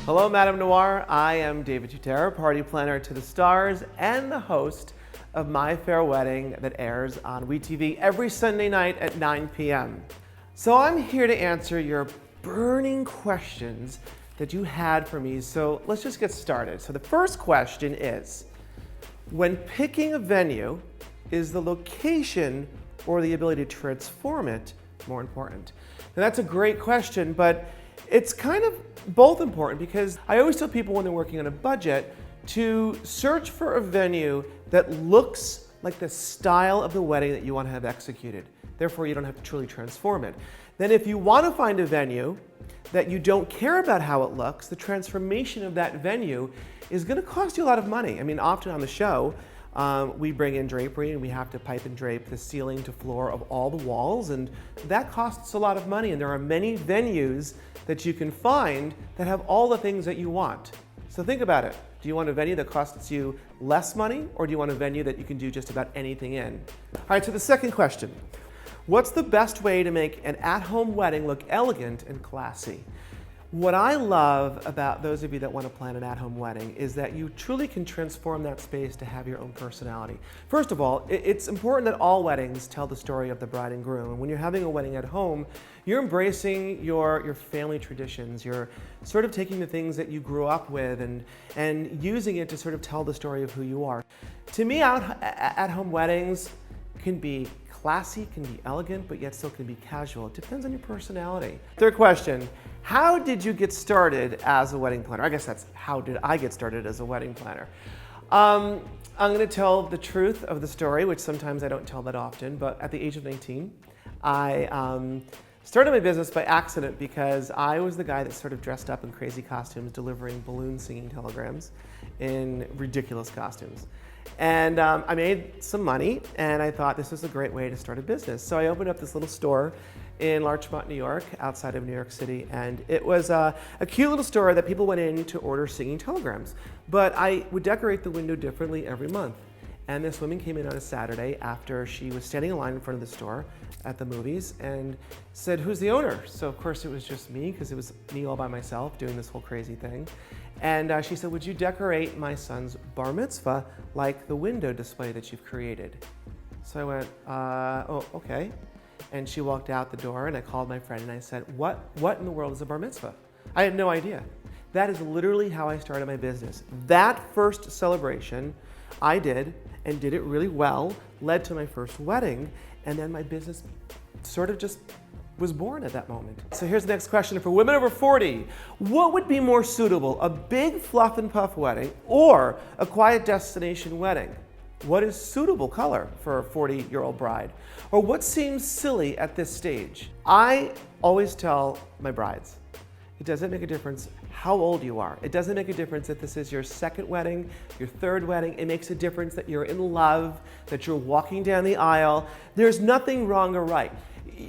Hello, Madame Noir. I am David Tutera, party planner to the stars and the host of My Fair Wedding that airs on WeTV every Sunday night at 9 p.m. So I'm here to answer your burning questions that you had for me. So let's just get started. So the first question is, when picking a venue, is the location or the ability to transform it more important? Now that's a great question, but it's kind of both important, because I always tell people when they're working on a budget to search for a venue that looks like the style of the wedding that you want to have executed. Therefore, you don't have to truly transform it. Then if you want to find a venue that you don't care about how it looks, the transformation of that venue is going to cost you a lot of money. I mean, often on the show, we bring in drapery and we have to pipe and drape the ceiling to floor of all the walls, and that costs a lot of money. And there are many venues that you can find that have all the things that you want. So think about it. Do you want a venue that costs you less money, or do you want a venue that you can do just about anything in? All right, so the second question. What's the best way to make an at-home wedding look elegant and classy? What I love about those of you that want to plan an at-home wedding is that you truly can transform that space to have your own personality. First of all, it's important that all weddings tell the story of the bride and groom. And when you're having a wedding at home, you're embracing your family traditions. You're sort of taking the things that you grew up with and using it to sort of tell the story of who you are. To me, at-home weddings can be classy, can be elegant, but yet still can be casual. It depends on your personality. Third question, how did you get started as a wedding planner? I guess that's how did I get started as a wedding planner? I'm gonna tell the truth of the story, which sometimes I don't tell that often, but at the age of 19, I started my business by accident because I was the guy that sort of dressed up in crazy costumes, delivering balloon singing telegrams in ridiculous costumes. And I made some money, and I thought this was a great way to start a business. So I opened up this little store in Larchmont, New York, outside of New York City. And it was a cute little store that people went in to order singing telegrams. But I would decorate the window differently every month. And this woman came in on a Saturday after she was standing in line in front of the store at the movies and said, "Who's the owner?" So of course it was just me, because it was me all by myself doing this whole crazy thing. And she said, "Would you decorate my son's bar mitzvah like the window display that you've created?" So I went, oh, okay. And she walked out the door, and I called my friend and I said, what in the world is a bar mitzvah? I had no idea. That is literally how I started my business. That first celebration I did, and did it really well, led to my first wedding, and then my business sort of just was born at that moment. So here's the next question. For women over 40, what would be more suitable, a big fluff and puff wedding or a quiet destination wedding? What is suitable color for a 40-year-old bride? Or what seems silly at this stage? I always tell my brides, it doesn't make a difference how old you are. It doesn't make a difference if this is your second wedding, your third wedding. It makes a difference that you're in love, that you're walking down the aisle. There's nothing wrong or right.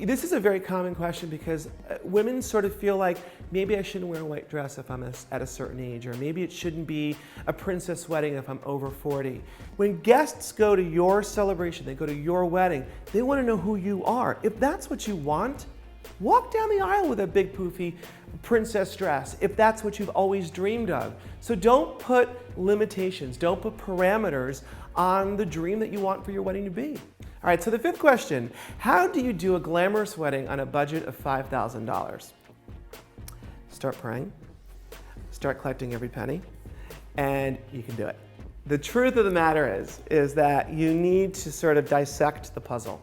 This is a very common question, because women sort of feel like maybe I shouldn't wear a white dress if I'm at a certain age, or maybe it shouldn't be a princess wedding if I'm over 40. When guests go to your celebration, they go to your wedding, they want to know who you are. If that's what you want, walk down the aisle with a big poofy princess dress, if that's what you've always dreamed of. So don't put limitations, don't put parameters on the dream that you want for your wedding to be. All right, so the fifth question, how do you do a glamorous wedding on a budget of $5,000? Start praying, start collecting every penny, and you can do it. The truth of the matter is that you need to sort of dissect the puzzle.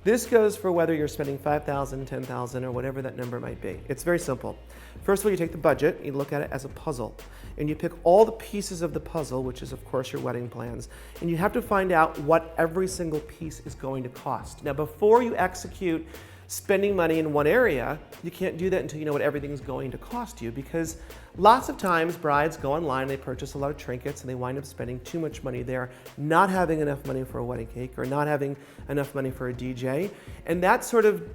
This goes for whether you're spending $5,000, $10,000, or whatever that number might be. It's very simple. First of all, you take the budget, you look at it as a puzzle, and you pick all the pieces of the puzzle, which is of course your wedding plans, and you have to find out what every single piece is going to cost. Now, before you execute spending money in one area, you can't do that until you know what everything's going to cost you, because lots of times brides go online, they purchase a lot of trinkets, and they wind up spending too much money there, not having enough money for a wedding cake, or not having enough money for a DJ, and that sort of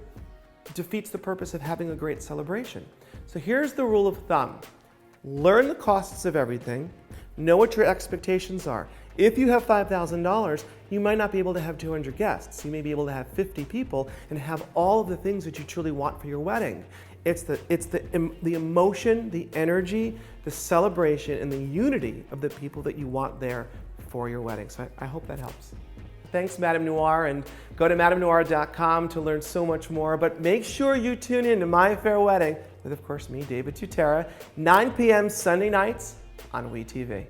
defeats the purpose of having a great celebration. So here's the rule of thumb. Learn the costs of everything, know what your expectations are. If you have $5,000, you might not be able to have 200 guests. You may be able to have 50 people and have all of the things that you truly want for your wedding. It's the emotion, the energy, the celebration, and the unity of the people that you want there for your wedding. So I hope that helps. Thanks, Madame Noir, and go to madamenoir.com to learn so much more. But make sure you tune in to My Fair Wedding with, of course, me, David Tutera, 9 p.m. Sunday nights on WeTV.